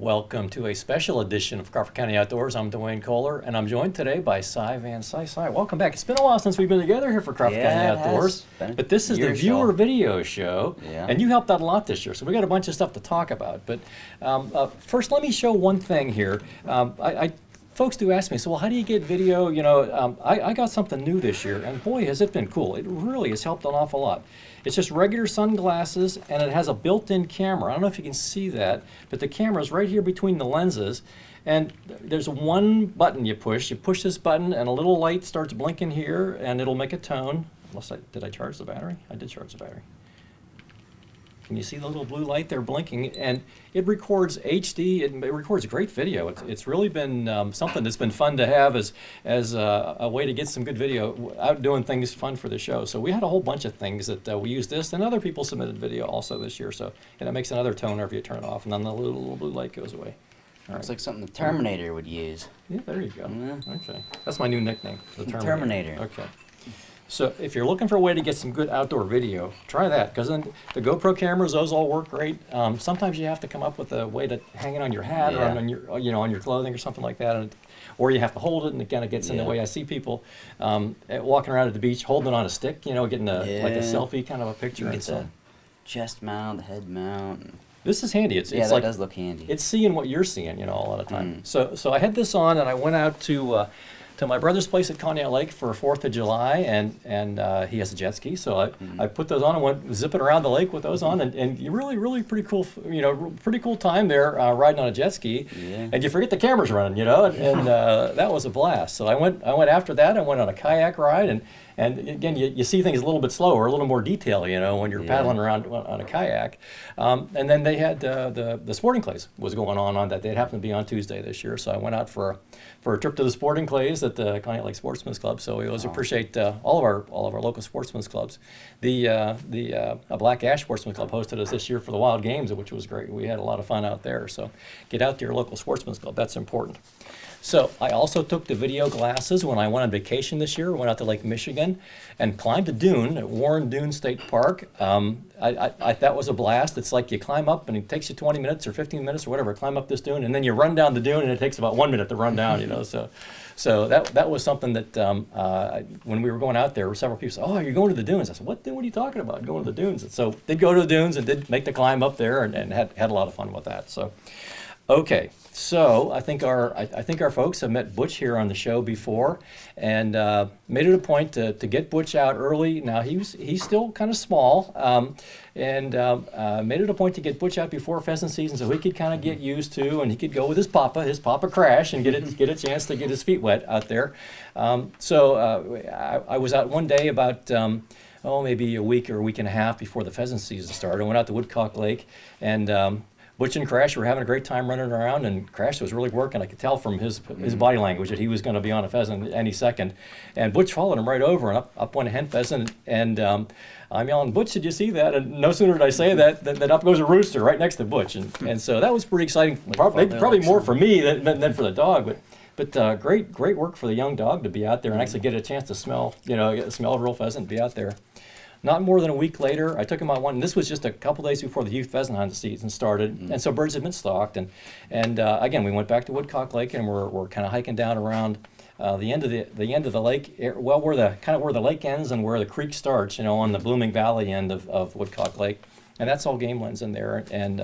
Welcome to a special edition of Crawford County Outdoors. I'm Duane Kohler, and I'm joined today by Cy Van Cy. Cy, welcome back. It's been a while since we've been together here for Crawford County Outdoors. But this is the viewer video show, and you helped out a lot this year, so we got a bunch of stuff to talk about. But first, let me show one thing here. Folks do ask me, so well, how do you get video? You know, I got something new this year, and boy, has it been cool. It really has helped an awful lot. It's just regular sunglasses, and it has a built-in camera. I don't know if you can see that, but the camera's right here between the lenses, and there's one button you push. You push this button, and a little light starts blinking here, and it'll make a tone. Did I charge the battery? I did charge the battery. Can you see the little blue light there blinking? And it records HD. It records great video. It's really been something that's been fun to have as a way to get some good video out doing things fun for the show. So we had a whole bunch of things that we used this, and other people submitted video also this year. So and it makes another tone whenever you turn it off, and then the little blue light goes away. All right. It's like something the Terminator would use. Yeah, there you go. Yeah. Okay, that's my new nickname, the Terminator. Okay. So if you're looking for a way to get some good outdoor video, try that, because then the GoPro cameras, those all work great. Sometimes you have to come up with a way to hang it on your hat or on your, on your clothing or something like that, or you have to hold it, and it kind of gets in the way. I see people walking around at the beach holding it on a stick, getting like a selfie kind of a picture. It's a chest mount, the head mount. This is handy. It's that does look handy. It's seeing what you're seeing, a lot of time. So I had this on, and I went out to my brother's place at Colorado Lake for 4th of July, and he has a jet ski, so I put those on and went zipping around the lake with those on, and really pretty cool, pretty cool time there riding on a jet ski, and you forget the camera's running, and that was a blast. So I went after that. I went on a kayak ride, and again, you see things a little bit slower, a little more detail, when you're paddling around on a kayak. And then they had the sporting clays was going on that. They happened to be on Tuesday this year, so I went out for a trip to the sporting clays at the Colorado Lake Sportsman's Club. So we always appreciate all of our local sportsman's clubs. The Black Ash Sportsman's Club hosted us this year for the Wild Games, which was great. We had a lot of fun out there. So get out to your local sportsman's club. That's important. So I also took the video glasses when I went on vacation this year. Went out to Lake Michigan and climbed a dune at Warren Dune State Park. That was a blast. It's like you climb up and it takes you 20 minutes or 15 minutes or whatever, climb up this dune, and then you run down the dune, and it takes about 1 minute to run down, So that was something that when we were going out there, several people said, "Oh, you're going to the dunes." I said, "What are you talking about, going to the dunes?" And so did go to the dunes and did make the climb up there, and had a lot of fun with that. So, okay. So I think our folks have met Butch here on the show before, and made it a point to get Butch out early. Now he's still kind of small, and made it a point to get Butch out before pheasant season so he could kind of get used to, and he could go with his papa Crash, and get a chance to get his feet wet out there. So I was out one day about maybe a week or a week and a half before the pheasant season started. I went out to Woodcock Lake, and Butch and Crash were having a great time running around, and Crash was really working. I could tell from his body language that he was going to be on a pheasant any second. And Butch followed him right over, and up went a hen pheasant. And I'm yelling, "Butch, did you see that?" And no sooner did I say that than up goes a rooster right next to Butch. And so that was pretty exciting. Probably more for me than for the dog, but great work for the young dog to be out there and actually get a chance to smell a real pheasant, be out there. Not more than a week later, I took him out one, and this was just a couple days before the youth pheasant hunting season started, and so birds had been stalked, and again, we went back to Woodcock Lake, and we're kind of hiking down around the end of the lake, where the lake ends and where the creek starts, on the Blooming Valley end of Woodcock Lake. And that's all game lens in there, and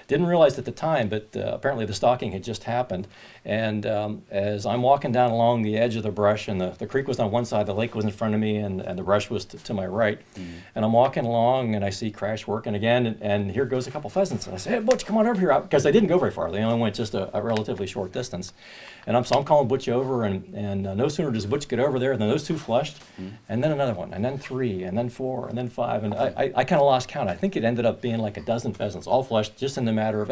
didn't realize at the time, but apparently the stalking had just happened. And as I'm walking down along the edge of the brush, and the creek was on one side, the lake was in front of me, and the brush was to my right. And I'm walking along, and I see Crash working again, and here goes a couple pheasants. And I say, "Hey, Butch, come on over here," because they didn't go very far. They only went just a relatively short distance. And I'm calling Butch over, and no sooner does Butch get over there than those two flushed, and then another one, and then 3, and then 4, and then 5, and I kind of lost count. I think it ended up being like a dozen pheasants, all flushed, just in the matter of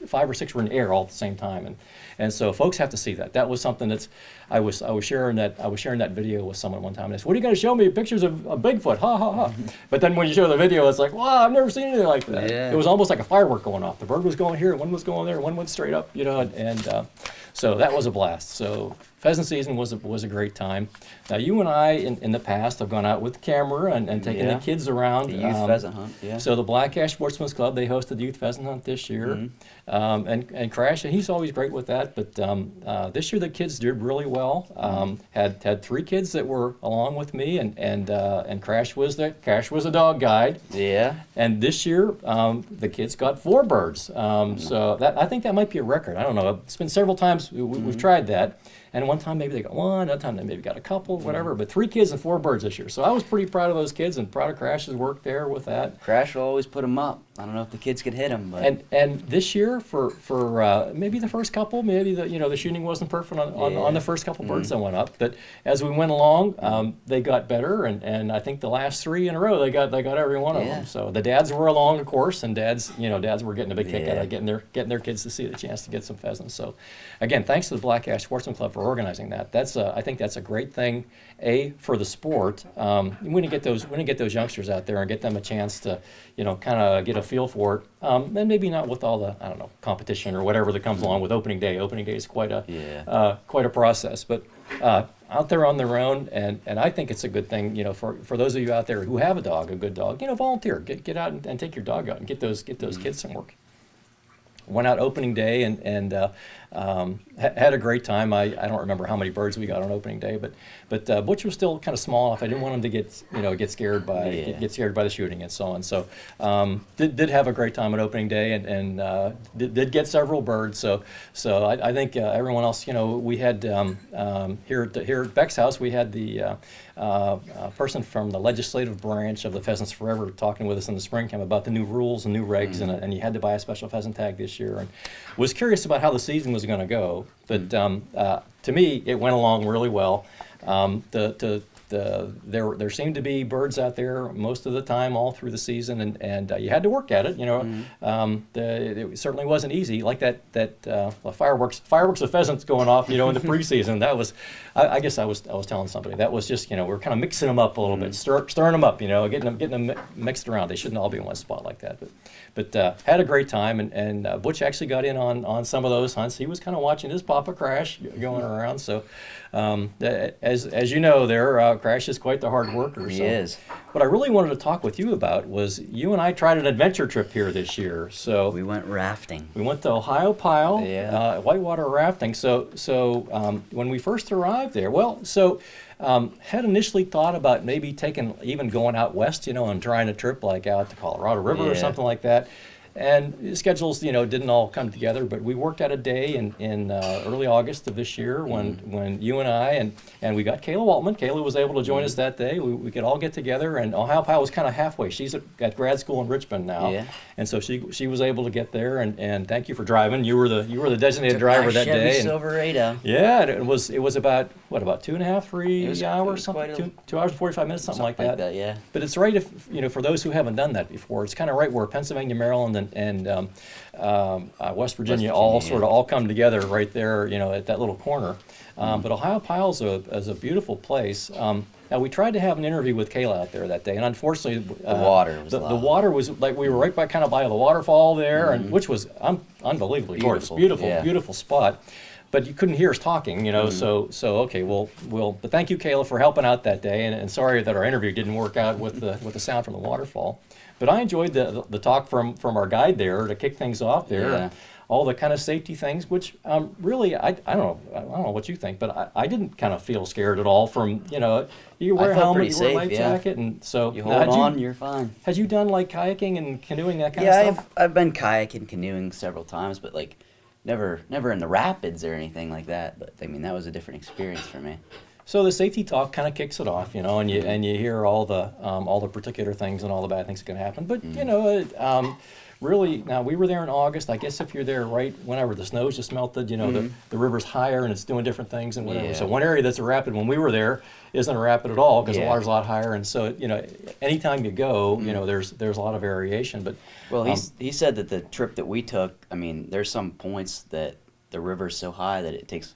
5 or 6 were in the air all at the same time, and so folks have to see that. That was something that's I was sharing that video with someone one time, and I said, "What are you going to show me pictures of Bigfoot? Ha ha ha!" But then when you show the video, it's like, "Wow, I've never seen anything like that." Yeah. It was almost like a firework going off. The bird was going here, one was going there, one went straight up, and so that was a blast. So pheasant season was a great time. Now, you and I in the past have gone out with the camera and taken the kids around. The youth pheasant hunt, yeah. So the Black Ash Sportsman's Club, they hosted the youth pheasant hunt this year. And Crash, and he's always great with that, but this year the kids did really well. Had 3 kids that were along with me, and Crash was a dog guide. Yeah. And this year the kids got 4 birds. So I think that might be a record. I don't know. It's been several times we've tried that. And one time maybe they got 1, another time they maybe got a couple, whatever. But 3 kids and 4 birds this year. So I was pretty proud of those kids and proud of Crash's work there with that. Crash will always put them up. I don't know if the kids could hit them, but and this year for maybe the first couple, maybe the shooting wasn't perfect on the first couple birds that went up. But as we went along, they got better, and I think the last 3 in a row they got every one of them. So the dads were along, of course, and dads were getting a big kick out of getting their kids to see the chance to get some pheasants. So again, thanks to the Black Ash Sportsman Club for organizing that. I think that's a great thing, for the sport. We didn't get those youngsters out there and get them a chance to kind of get a feel for it, and maybe not with all the competition or whatever that comes along with opening day. Opening day is quite a process, but out there on their own, and I think it's a good thing, for those of you out there who have a good dog, volunteer, get out and take your dog out and get those kids some work. Went out opening day and had a great time. I don't remember how many birds we got on opening day, but Butch was still kind of small enough. I didn't want him to get scared by the shooting and so on. So did have a great time on opening day and did get several birds. So I think everyone else, we had here at Beck's house, we had the person from the legislative branch of the Pheasants Forever talking with us in the spring camp about the new rules and new regs, and you had to buy a special pheasant tag this year, and was curious about how the season was going to go. But to me, it went along really well. There seemed to be birds out there most of the time, all through the season, and you had to work at it. It certainly wasn't easy. Like that fireworks of pheasants going off, in the preseason. That was, I guess I was telling somebody that was just, we're kind of mixing them up a little bit, stirring them up, getting them mixed around. They shouldn't all be in one spot like that. But had a great time, and Butch actually got in on some of those hunts. He was kind of watching his papa Crash going around. So as you know, Crash is quite the hard worker. He is. What I really wanted to talk with you about was you and I tried an adventure trip here this year. So we went rafting. We went to Ohio Pile, whitewater rafting. So when we first arrived there, had initially thought about maybe going out west, and trying a trip like out to Colorado River or something like that. And schedules, didn't all come together, but we worked out a day in early August of this year when you and I and we got Kayla Waltman. Kayla was able to join us that day. We could all get together, and Ohio Pile was kind of halfway. She's at grad school in Richmond now, and so she was able to get there. And thank you for driving. You were the designated driver that day. And Silverado. Yeah, it was about 2.5, 3 hours, something, 2 hours and 45 minutes, something like that. Yeah. But it's right for those who haven't done that before. It's kind of right where Pennsylvania, Maryland, and West Virginia all come together right there, at that little corner. But Ohio Pile is a beautiful place. Now we tried to have an interview with Kayla out there that day, and unfortunately, the water was like we were right by the waterfall there, and which was unbelievably gorgeous, beautiful spot. But you couldn't hear us talking, so okay, but thank you, Kayla, for helping out that day, and sorry that our interview didn't work out with the sound from the waterfall. But I enjoyed the talk from our guide there to kick things off there. Yeah. All the kind of safety things, which really, I don't know what you think, but I didn't kind of feel scared at all from, you wear a helmet, you wear a life jacket, and so. You hold on, you're fine. Had you done like kayaking and canoeing, that kind of stuff? Yeah, I've been kayaking, canoeing several times, but like never in the rapids or anything like that. But I mean, that was a different experience for me. So the safety talk kind of kicks it off, and you hear all the particular things and all the bad things that can happen. But really, now we were there in August. I guess if you're there right whenever the snow's just melted, the river's higher and it's doing different things and whatever. Yeah. So one area that's a rapid when we were there isn't a rapid at all because the water's a lot higher. And so anytime you go, there's a lot of variation. But he said that the trip that we took, I mean, there's some points that the river's so high that it takes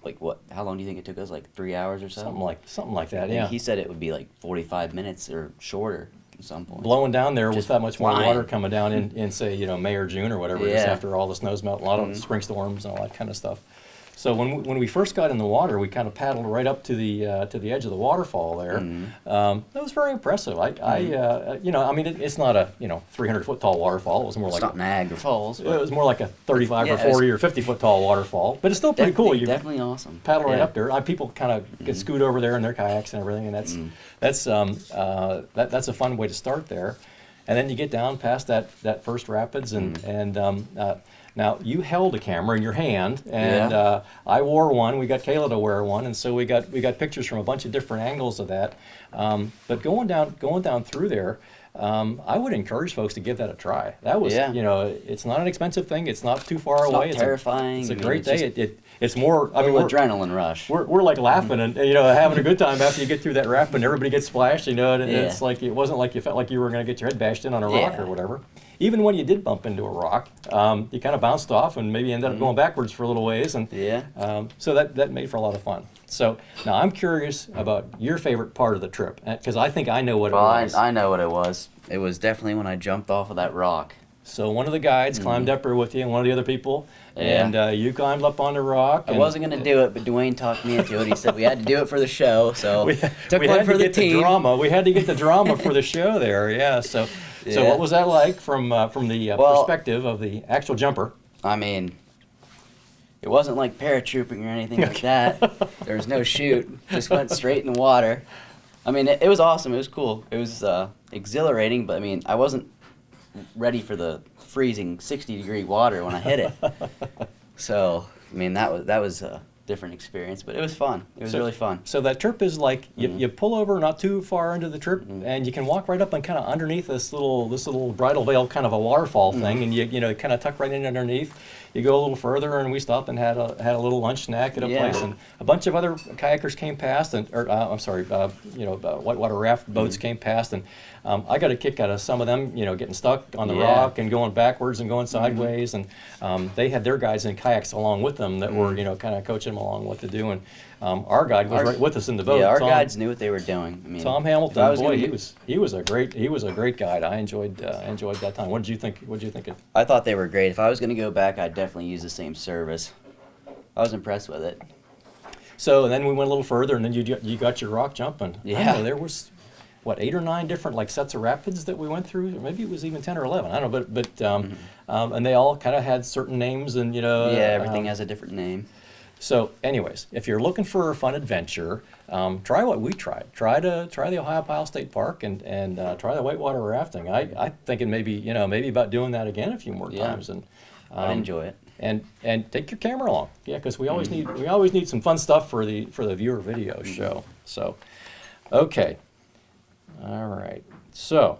how long do you think it took us? Like 3 hours or so? Something like that. Yeah. He said it would be like 45 minutes or shorter at some point. Blowing down there with that much more water coming down in say May or June or whatever, just after all the snow's melting, a lot of spring storms and all that kind of stuff. So when we first got in the water, we kind of paddled right up to the edge of the waterfall there. That was very impressive. You know, I mean, it's not a 300-foot tall waterfall. It was more It's like not Niagara Falls. it was more like a 35 Yeah, or 40 or 50-foot tall waterfall. But it's still pretty cool. You Definitely awesome. paddle right Yeah. up there. People kind of get scoot over there in their kayaks and everything, and that's a fun way to start there. And then you get down past that first rapids, and now you held a camera in your hand, and I wore one. We got Kayla to wear one, and so we got pictures from a bunch of different angles of that. But going down through there, I would encourage folks to give that a try. That was, it's not an expensive thing. It's not too far away. It's terrifying. It's a great day. It's more. I mean, adrenaline rush. We're like laughing and having a good time after you get through that rapid and everybody gets splashed. And it's like it wasn't like you felt like you were going to get your head bashed in on a rock or whatever. Even when you did bump into a rock, you kind of bounced off and maybe ended up going backwards for a little ways. And so that made for a lot of fun. So now I'm curious about your favorite part of the trip, because I think I know what it was. I know what it was. It was definitely when I jumped off of that rock. So one of the guides climbed up there with you, and one of the other people, and you climbed up on the rock. I wasn't going to do it, but Duane talked me into it. He said we had to do it for the show, so we took we one had for to the get team. the drama. We had to get the drama for the show there, yeah. So what was that like from the perspective of the actual jumper? I mean, it wasn't like paratrooping or anything like that. There was no chute. Just went straight in the water. I mean, it was awesome. It was cool. It was exhilarating, but I mean, I wasn't ready for the freezing 60-degree water when I hit it. So, I mean, that was a different experience, but it was fun. It was really fun. So that trip is like you pull over not too far into the trip, and you can walk right up and kind of underneath this little bridal veil kind of a waterfall thing, and you kind of tuck right in underneath. You go a little further, and we stopped and had a little lunch snack at a place, and a bunch of other kayakers came past, whitewater raft boats came past, and I got a kick out of some of them, getting stuck on the rock and going backwards and going sideways, and they had their guides in kayaks along with them that were, kind of coaching them along what to do, and our guide was right with us in the boat. Yeah, our guides knew what they were doing. I mean, Tom Hamilton, boy, he was a great guide. I enjoyed that time. What did you think? I thought they were great. If I was going to go back, I'd definitely use the same service. I was impressed with it. So then we went a little further, and then you got your rock jumping. Yeah. I don't know, there was 8 or 9 different sets of rapids that we went through. Maybe it was even 10 or 11. I don't know, but and they all kind of had certain names, and everything has a different name. So, anyways, if you're looking for a fun adventure, try what we tried. Try the Ohio State Park and try the whitewater rafting. I thinking maybe about doing that again a few more times, and I'd enjoy it. And take your camera along, because we always need some fun stuff for the viewer video show. So, okay, all right. So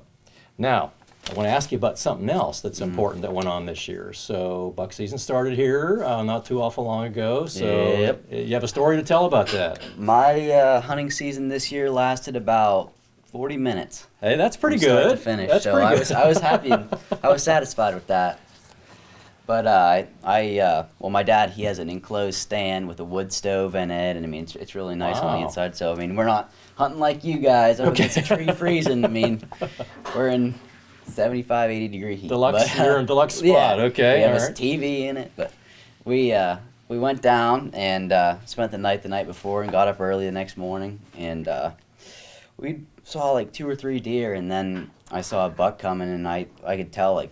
now I want to ask you about something else that's important that went on this year. So buck season started here not too awful long ago. So you have a story to tell about that. My hunting season this year lasted about 40 minutes. Hey, that's pretty from good. Start to finish. That's so pretty good. I was happy. I was satisfied with that. But my dad, he has an enclosed stand with a wood stove in it, and I mean, it's really nice on the inside. So I mean, we're not hunting like you guys. It's a tree freezing. I mean, we're in 75, 80-degree heat. You're in deluxe spot. Okay, we have a TV in it, but we went down and spent the night before and got up early the next morning, and we saw like 2 or 3 deer, and then I saw a buck coming, and I could tell, like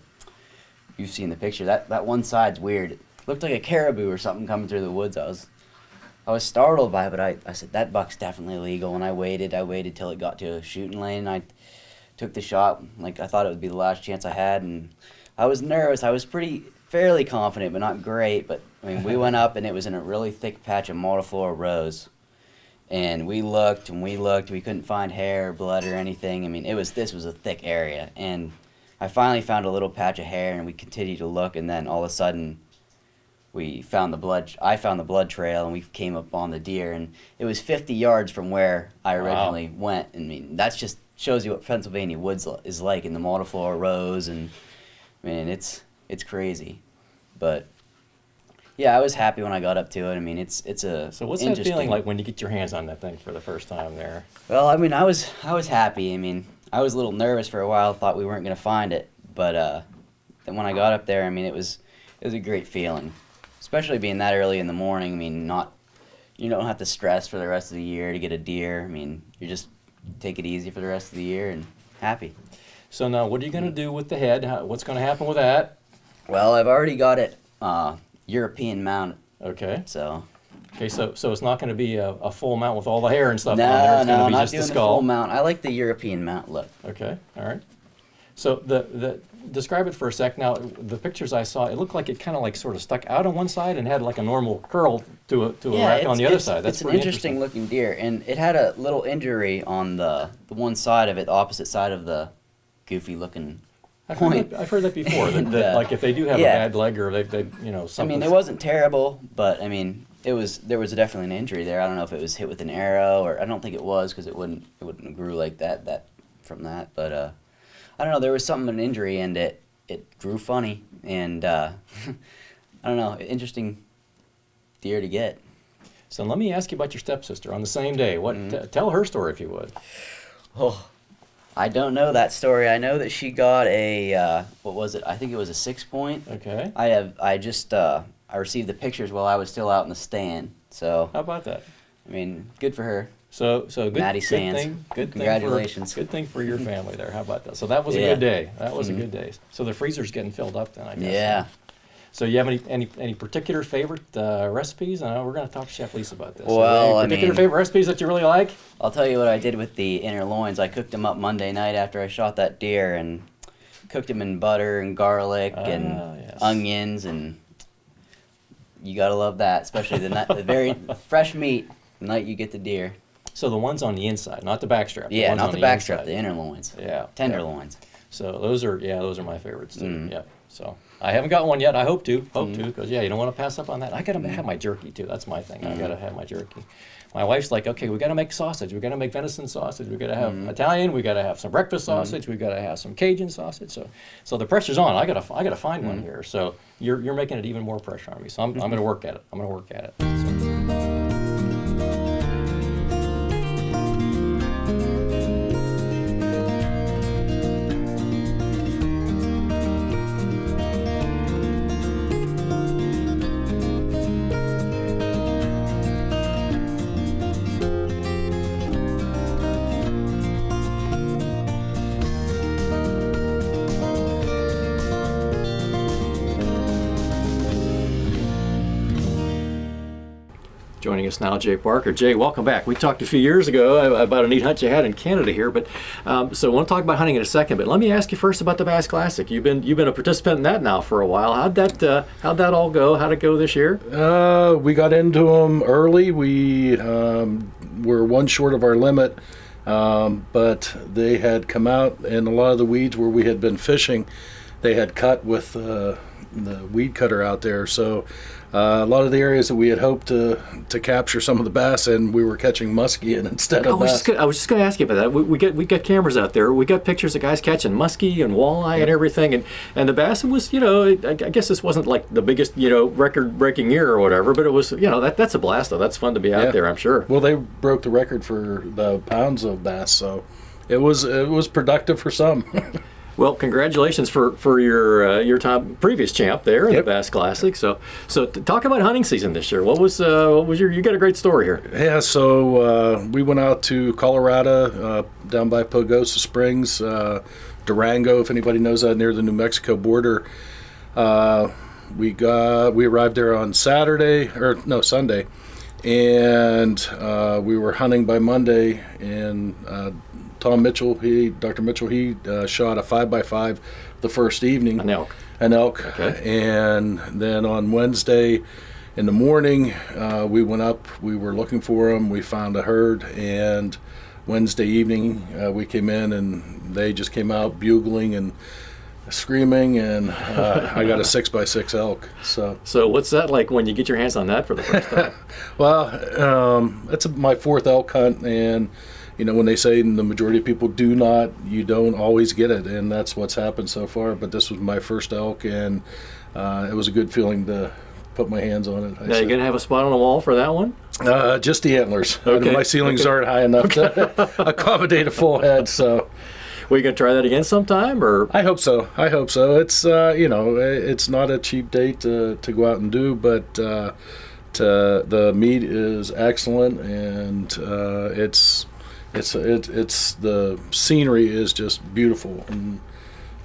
you've seen the picture, that one side's weird. It looked like a caribou or something coming through the woods. I was startled by it, but I said, that buck's definitely legal, and I waited till it got to a shooting lane, and I took the shot. Like, I thought it would be the last chance I had, and I was nervous. I was fairly confident, but not great. But I mean, we went up, and it was in a really thick patch of multiflora rose, and we looked and we looked. We couldn't find hair or blood or anything. I mean, this was a thick area, and I finally found a little patch of hair, and we continued to look, and then all of a sudden, I found the blood trail, and we came up on the deer, and it was 50 yards from where I originally went. I mean, that's just shows you what Pennsylvania woods is like in the multiflora rose, and I mean, it's crazy. But yeah, I was happy when I got up to it. I mean, it's a So what's that feeling like when you get your hands on that thing for the first time there? Well, I mean, I was happy. I mean, I was a little nervous for a while, thought we weren't going to find it, but then when I got up there, I mean, it was a great feeling. especially being that early in the morning. I mean, you don't have to stress for the rest of the year to get a deer. I mean, you just take it easy for the rest of the year and happy. So now, what are you going to do with the head? What's going to happen with that? Well, I've already got it European mounted. Okay. So it's not going to be a full mount with all the hair and stuff no, on there. It's going to be not just doing the the skull. full mount. I like the European mount look. Okay. All right. So describe it for a sec. Now, the pictures I saw, it looked like it kind of like sort of stuck out on one side and had like a normal curl to a rack on the other side. That's it's an pretty interesting looking deer, and it had a little injury on the one side of it, the opposite side of the goofy looking point. I've heard that before. That like if they do have a bad leg or they something. I mean, it wasn't terrible, but I mean, there was definitely an injury there. I don't know if it was hit with an arrow, or I don't think it was, because it wouldn't have grew like that from that. But I don't know. There was an injury, and it grew funny, and I don't know, interesting deer to get. So let me ask you about your stepsister on the same day. Tell her story if you would. Oh, I don't know that story. I know that she got a what was it? I think it was a 6-point. Okay. I received the pictures while I was still out in the stand. So how about that? I mean, good for her. So good. Maddie Sands. Congratulations. Good thing for your family there. How about that? So that was a good day. That was a good day. So the freezer's getting filled up then, I guess. Yeah. So you have any particular favorite recipes? I know we're going to talk to Chef Lisa about this. Well, any particular favorite recipes that you really like? I'll tell you what I did with the inner loins. I cooked them up Monday night after I shot that deer, and cooked them in butter and garlic and onions, and you gotta love that, especially the very fresh meat the night you get the deer. So the ones on the inside, not the backstrap. Yeah, not the backstrap, the inner loins. Yeah. Tenderloins. So those are my favorites too. Yeah. So I haven't got one yet. I hope to, because you don't want to pass up on that. I gotta have my jerky too. That's my thing. I gotta have my jerky. My wife's like, okay, we gotta make sausage. We gotta make venison sausage. We gotta have Italian. We gotta have some breakfast sausage. We gotta have some Cajun sausage. So the pressure's on. I gotta find one here. So you're making it even more pressure on me. So I'm gonna work at it. So. Joining us now, Jay Parker. Jay, welcome back. We talked a few years ago about a neat hunt you had in Canada here, but so I want to talk about hunting in a second. But let me ask you first about the Bass Classic. You've been a participant in that now for a while. How'd that all go? How'd it go this year? We got into them early. We were one short of our limit, but they had come out, and a lot of the weeds where we had been fishing, they had cut with the weed cutter out there. So a lot of the areas that we had hoped to capture some of the bass in, we were catching muskie in instead of bass. I was just going to ask you about that. We got cameras out there. We got pictures of guys catching muskie and walleye and everything. And the bass was, I guess this wasn't like the biggest, record-breaking year or whatever, but it was, that's a blast though. That's fun to be out there, I'm sure. Well, they broke the record for the pounds of bass, so it was productive for some. Well, congratulations for your previous champ there in the Bass Classic. So talk about hunting season this year. What was you got a great story here. Yeah, so we went out to Colorado, down by Pagosa Springs, Durango, if anybody knows that, near the New Mexico border. We arrived there on Sunday, and we were hunting by Monday, and Dr. Mitchell, he shot a 5x5 the first evening. An elk. Okay. And then on Wednesday in the morning, we went up. We were looking for him. We found a herd. And Wednesday evening, we came in, and they just came out bugling and screaming, and I got a 6x6 elk. So what's that like when you get your hands on that for the first time? Well, it's my fourth elk hunt, and when they say the majority of people you don't always get it, and that's what's happened so far. But this was my first elk, and it was a good feeling to put my hands on it. Now, you going to have a spot on the wall for that one? Just the antlers. Okay. My ceilings aren't high enough to accommodate a full head, so... We gonna try that again sometime, or? I hope so. It's it's not a cheap date to go out and do, but the meat is excellent, and it's the scenery is just beautiful, and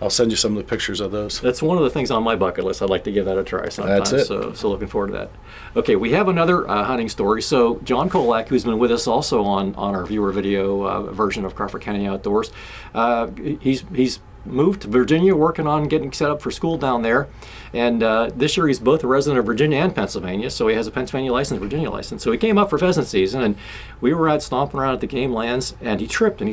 I'll send you some of the pictures of those. That's one of the things on my bucket list. I'd like to give that a try sometime. That's it. So looking forward to that. Okay, we have another hunting story. So John Kolak, who's been with us also on our viewer video version of Crawford County Outdoors, he's moved to Virginia, working on getting set up for school down there. And this year he's both a resident of Virginia and Pennsylvania, so he has a Pennsylvania license, Virginia license. So he came up for pheasant season, and we were out stomping around at the game lands, and he tripped, and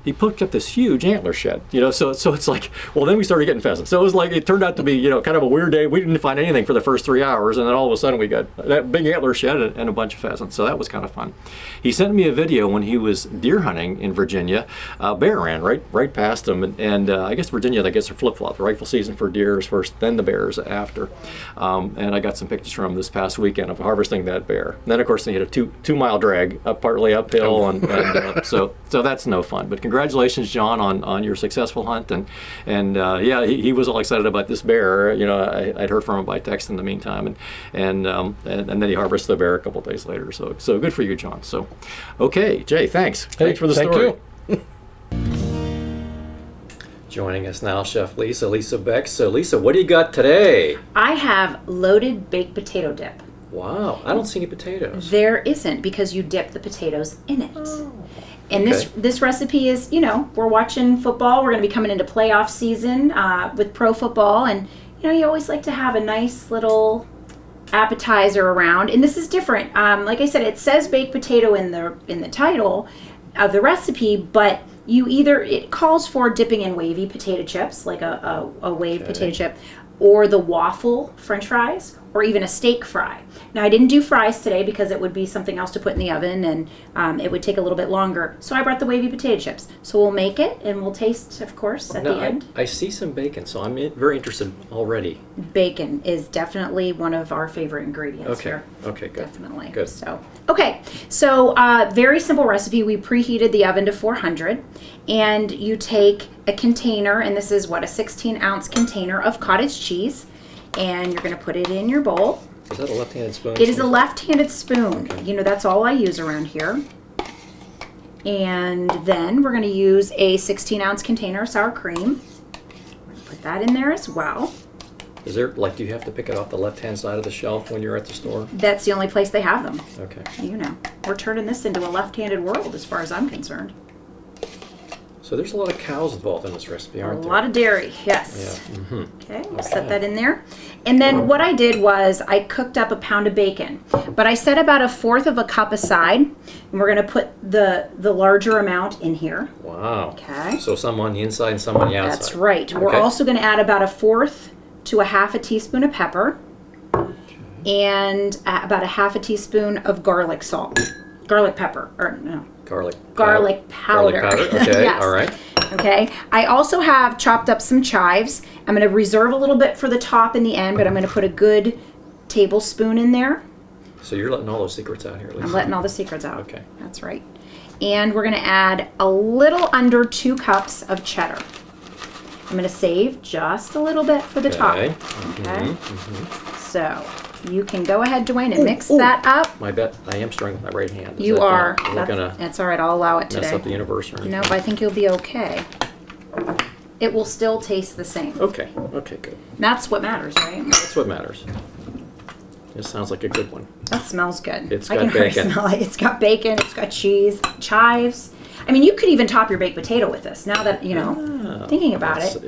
he picked up this huge antler shed. So it's like, well, then we started getting pheasants. So it turned out to be, kind of a weird day. We didn't find anything for the first 3 hours, and then all of a sudden we got that big antler shed and a bunch of pheasants. So that was kind of fun. He sent me a video when he was deer hunting in Virginia. A bear ran right past him, and I guess Virginia, I guess, are flip-flop. The rifle season for deer is first, then the bears after. And I got some pictures from him this past weekend of harvesting that bear. And then, of course, he had a two-mile drag, partly uphill, and so that's no fun. But congratulations, John, on your successful hunt. And he was all excited about this bear. I'd heard from him by text in the meantime, and then he harvested the bear a couple days later. So good for you, John. So, okay, Jay, thanks. Thanks for the story. You. Joining us now, Chef Lisa Beck. So, Lisa, what do you got today? I have loaded baked potato dip. Wow, I don't see any potatoes. There isn't, because you dip the potatoes in it. Oh, and this recipe is, we're watching football. We're going to be coming into playoff season with pro football, and you always like to have a nice little appetizer around. And this is different. Like I said, it says baked potato in the title of the recipe, but it calls for dipping in wavy potato chips, like a waved potato chip, or the waffle French fries, or even a steak fry. Now, I didn't do fries today because it would be something else to put in the oven, and it would take a little bit longer. So I brought the wavy potato chips. So we'll make it, and we'll taste, of course, at the end. I see some bacon, so I'm very interested already. Bacon is definitely one of our favorite ingredients here. Okay, good. Definitely. Good. So very simple recipe. We preheated the oven to 400, and you take a container, and this is a 16-ounce container of cottage cheese, and you're going to put it in your bowl. Is that a left-handed spoon? It is a left-handed spoon. Okay. That's all I use around here. And then we're going to use a 16-ounce container of sour cream. Put that in there as well. Is there, do you have to pick it off the left-hand side of the shelf when you're at the store? That's the only place they have them. Okay. We're turning this into a left-handed world as far as I'm concerned. So there's a lot of cows involved in this recipe, aren't there? A lot of dairy, yes. Yeah. Mm-hmm. Okay, we'll set that in there. And then what I did was I cooked up a pound of bacon, but I set about 1/4 cup aside, and we're going to put the larger amount in here. Wow. Okay. So some on the inside and some on the outside. That's right. Okay. We're also going to add about 1/4 to 1/2 teaspoon of pepper, and about 1/2 teaspoon of garlic pepper, or no. Garlic powder. Okay, yes. All right. Okay. I also have chopped up some chives. I'm going to reserve a little bit for the top and the end, but I'm going to put a good tablespoon in there. So you're letting all those secrets out here, Lisa. I'm letting all the secrets out. Okay. That's right. And we're going to add a little under 2 cups of cheddar. I'm going to save just a little bit for the top. Okay. Okay. Mm-hmm. So you can go ahead, Duane, and mix that up. My bet, I am struggling with my right hand. You are. We're going to That's all right. I'll allow it today. mess up the universe or anything. Nope, I think you'll be okay. It will still taste the same. Okay, good. That's what matters, right? That's what matters. This sounds like a good one. That smells good. It's I got can already bacon. smell it. It's got bacon. It's got cheese, chives. I mean, you could even top your baked potato with this. Now that thinking about it.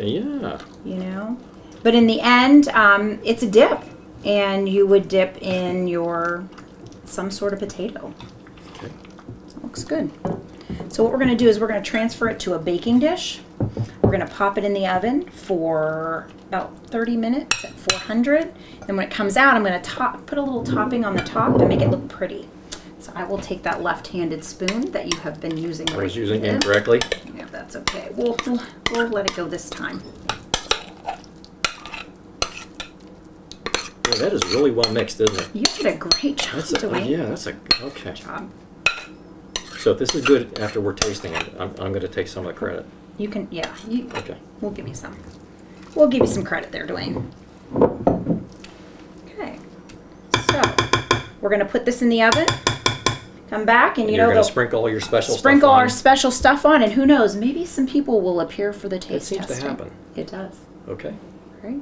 Yeah. But in the end, it's a dip, and you would dip in some sort of potato. Okay. So it looks good. So what we're going to do is we're going to transfer it to a baking dish. We're going to pop it in the oven for about 30 minutes at 400. Then when it comes out, I'm going to put a little topping on the top to make it look pretty. So I will take that left-handed spoon that you have been using. I was using incorrectly. Yeah, that's okay. We'll let it go this time. Boy, that is really well mixed, isn't it? You did a great job, Duane. Okay. Good job. So if this is good after we're tasting it, I'm going to take some of the credit. You can, yeah. Okay. We'll give you some. We'll give you some credit there, Duane. Okay. So, we're going to put this in the oven. Come back and, You're going to they'll sprinkle all your special sprinkle stuff on. our special stuff on, and who knows, maybe some people will appear for the It taste seems testing. to happen. It does. Okay. Right?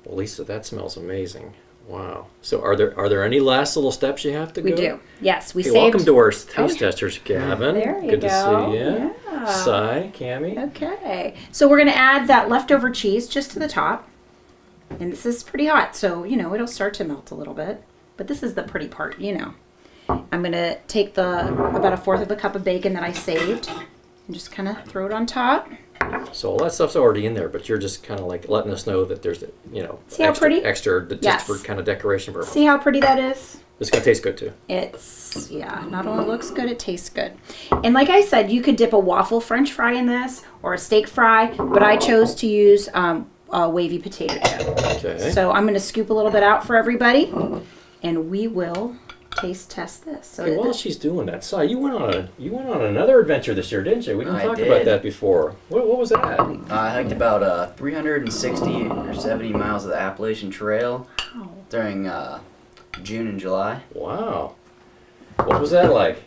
Well, Lisa, that smells amazing. Wow. So are there any last little steps you have to We go? do. Yes, we Hey, saved. welcome to our taste Oh, testers, Gavin. There you Good go. to see you. Yeah. Cy, Cammie. Okay. So we're going to add that leftover cheese just to the top. And this is pretty hot, so, it'll start to melt a little bit. But this is the pretty part, I'm going to take about 1/4 of a cup of bacon that I saved and just kind of throw it on top. So all that stuff's already in there, but you're just kind of like letting us know that there's, See how pretty? extra just Yes. for kind of decoration purposes. See how pretty that is? It's going to taste good too. It's, not only looks good, it tastes good. And like I said, you could dip a waffle French fry in this or a steak fry, but I chose to use a wavy potato chip. Okay. So I'm going to scoop a little bit out for everybody, and we will taste test this. So Hey, while she's doing that, Cy, you went on another adventure this year, didn't you? We didn't I talk did. about that before. What was that? I hiked about 360 or 70 miles of the Appalachian Trail Wow. during June and July. Wow. What was that like?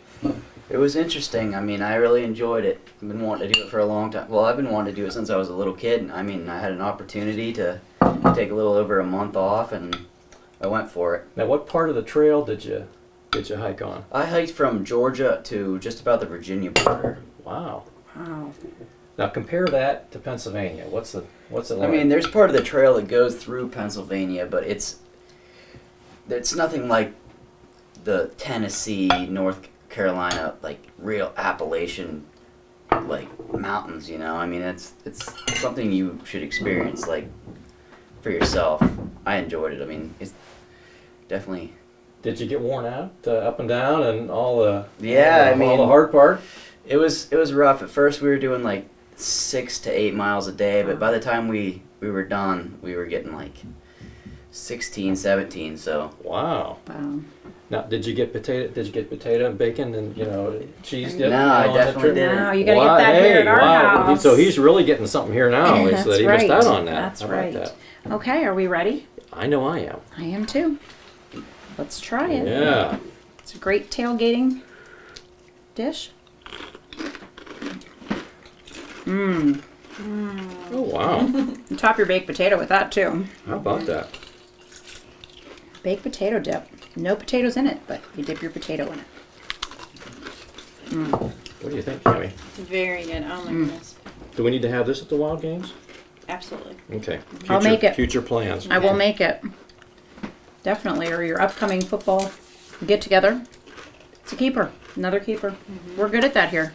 It was interesting. I mean, I really enjoyed it. I've been wanting to do it for a long time. Well, I've been wanting to do it since I was a little kid. I mean, I had an opportunity to take a little over a month off, and I went for it. Now, what part of the trail did you hike on? I hiked from Georgia to just about the Virginia border. Wow. Wow. Now compare that to Pennsylvania. What's it like? I mean, there's part of the trail that goes through Pennsylvania, but it's nothing like the Tennessee, North Carolina, like real Appalachian, like mountains. I mean, it's something you should experience, like for yourself. I enjoyed it. I mean, it's definitely. Did you get worn out up and down and all the all the hard part? It was rough. At first, we were doing like 6 to 8 miles a day, but by the time we were done, we were getting like 16, 17. So Wow. Wow. Now, did you get potato and bacon and cheese dip? No, I on that definitely trip? didn't. No, you got to get that here at our house. So he's really getting something here now, Lisa, that he missed out on that. That's How about right. that? Okay, are we ready? I know I am. I am too. Let's try it. Yeah. It's a great tailgating dish. Oh wow. You top your baked potato with that too. How about that? Baked potato dip. No potatoes in it, but you dip your potato in it. What do you think, Cammie? Very good. Oh my goodness. Do we need to have this at the Wild Games? Absolutely. Okay. I'll make it. Future plans. I will make it. Definitely, or your upcoming football get together. It's a keeper. Another keeper. We're good at that here.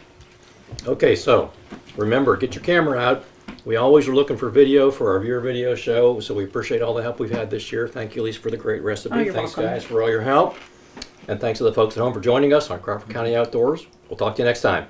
Okay, so remember, get your camera out. We always are looking for video for our viewer video show, so we appreciate all the help we've had this year. Thank you, Lisa, for the great recipe. Oh, you're Thanks, welcome. guys, for all your help. And thanks to the folks at home for joining us on Crawford County Outdoors. We'll talk to you next time.